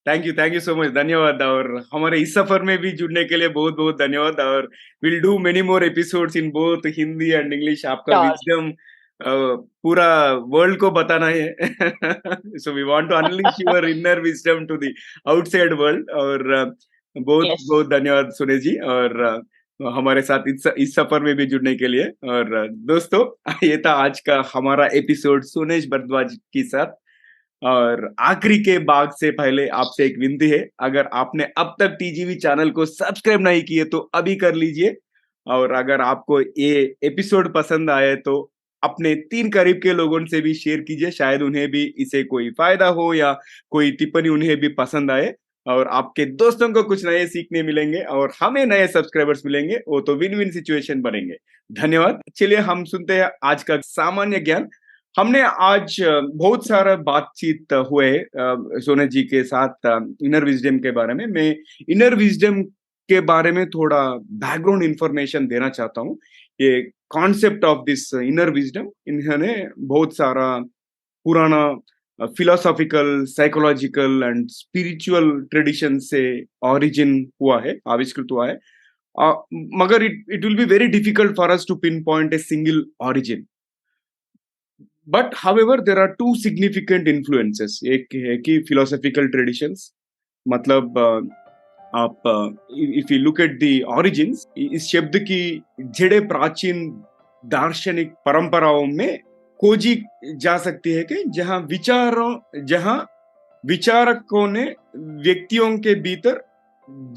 Thank you so much. धन्यवाद। और हमारे इस सफर में भी जुड़ने के लिए बहुत बहुत धन्यवाद। और will do many more episodes in both Hindi and English. आपका Sure. विजडम पूरा वर्ल्ड को बताना है। So we want to unleash your inner wisdom to the outside world. और बहुत Yes. बहुत धन्यवाद सुरेश जी। और हमारे साथ इस सफर में भी जुड़ने के लिए। और दोस्तों, ये था आज का हमारा एपिसोड सुनेश भारद्वाज के साथ। और आखिरी के भाग से पहले आपसे एक विनती है, अगर आपने अब तक टीजीवी चैनल को सब्सक्राइब नहीं किए तो अभी कर लीजिए। और अगर आपको ये एपिसोड पसंद आए तो अपने 3 करीब के लोगों से भी शेयर कीजिए, शायद उन्हें भी इसे कोई फायदा हो या कोई टिप्पणी उन्हें भी पसंद आए। और आपके दोस्तों को कुछ नए सीखने मिलेंगे और हमें नए सब्सक्राइबर्स मिलेंगे, वो तो विन विन सिचुएशन बनेंगे। धन्यवाद। चलिए हम सुनते हैं आज का सामान्य ज्ञान। हमने आज बहुत सारा बातचीत हुए सोने जी के साथ इनर विजडम के बारे में। मैं इनर विजडम के बारे में थोड़ा बैकग्राउंड इंफॉर्मेशन देना चाहता हूँ। ये concept of this inner wisdom इन्होंने बहुत सारा पुराना philosophical, psychological and spiritual tradition से ओरिजिन हुआ है, आविष्कृत हुआ है। मगर it will be very difficult for us to pinpoint a single origin. But however there are two significant influences. एक है कि फिलोसॉफिकल ट्रेडिशंस, मतलब आप if you look at the origins, इस शब्द की जड़ें प्राचीन दार्शनिक परंपराओं में खोजी जा सकती है कि जहां विचारकों ने व्यक्तियों के भीतर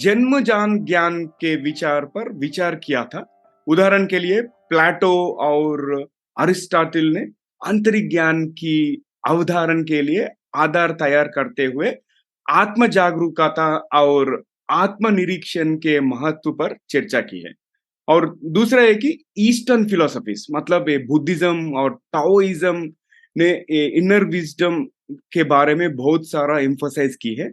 जन्मजान ज्ञान के विचार पर विचार किया था। उदाहरण के लिए प्लेटो और अरिस्टोटल ने आंतरिक ज्ञान की अवधारण के लिए आधार तैयार करते हुए आत्म जागरूकता और आत्मनिरीक्षण के महत्व पर चर्चा की है। और दूसरा है कि ईस्टर्न फिलोसफीज मतलब ये बुद्धिज्म और टाओइज्म ने इनर विजडम के बारे में बहुत सारा एम्फसाइज की है।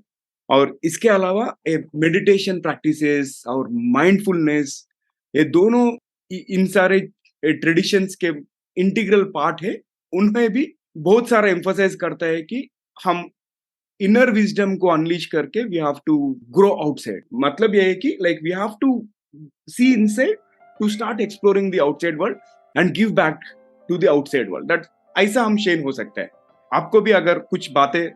और इसके अलावा मेडिटेशन प्रैक्टिसेस और माइंडफुलनेस, ये दोनों इन सारे ट्रेडिशंस के इंटीग्रल पार्ट है। उनमें भी बहुत सारा एम्फसाइज करता है कि हम इनर विजडम को अनलीश करके we have to grow outside. मतलब ये है कि like we have to see inside to start exploring the outside world and give back to the outside world. That ऐसा हम शेन हो सकता है। आपको भी अगर कुछ बातें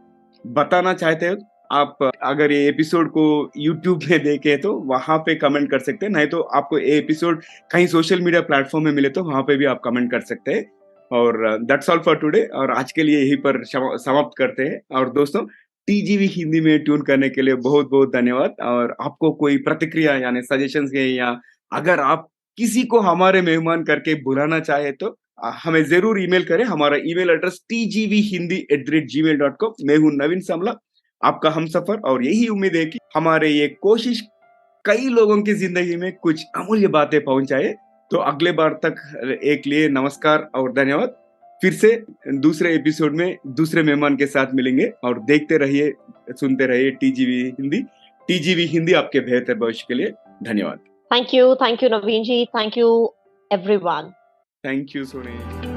बताना चाहते हो, आप अगर ये एपिसोड को यूट्यूब में देखे तो वहां पे कमेंट कर सकते हैं, नहीं तो आपको ये एपिसोड कहीं सोशल मीडिया प्लेटफॉर्म में मिले तो वहां पे भी आप कमेंट कर सकते हैं। और दैट्स ऑल फॉर टुडे, और आज के लिए यहीं पर समाप्त करते हैं। और दोस्तों, टीजीवी हिंदी में ट्यून करने के लिए बहुत बहुत धन्यवाद। और आपको कोई प्रतिक्रिया यानी सजेशंस है, या अगर आप किसी को हमारे मेहमान करके बुलाना चाहे तो हमें जरूर ईमेल करें। हमारा ईमेल एड्रेस tgvhindi@gmail.com। मैं हूं नवीन समला, आपका हमसफर, और यही उम्मीद है कि हमारे ये कोशिश कई लोगों की जिंदगी में कुछ अमूल्य बातें पहुंचाए। तो अगले बार तक एक लिए नमस्कार और धन्यवाद। फिर से दूसरे एपिसोड में दूसरे मेहमान के साथ मिलेंगे, और देखते रहिए, सुनते रहिए टीजीवी हिंदी। टीजीवी हिंदी आपके बेहतर भविष्य के लिए। धन्यवाद। Thank you Naveen ji, thank you everyone. Thank you Soni.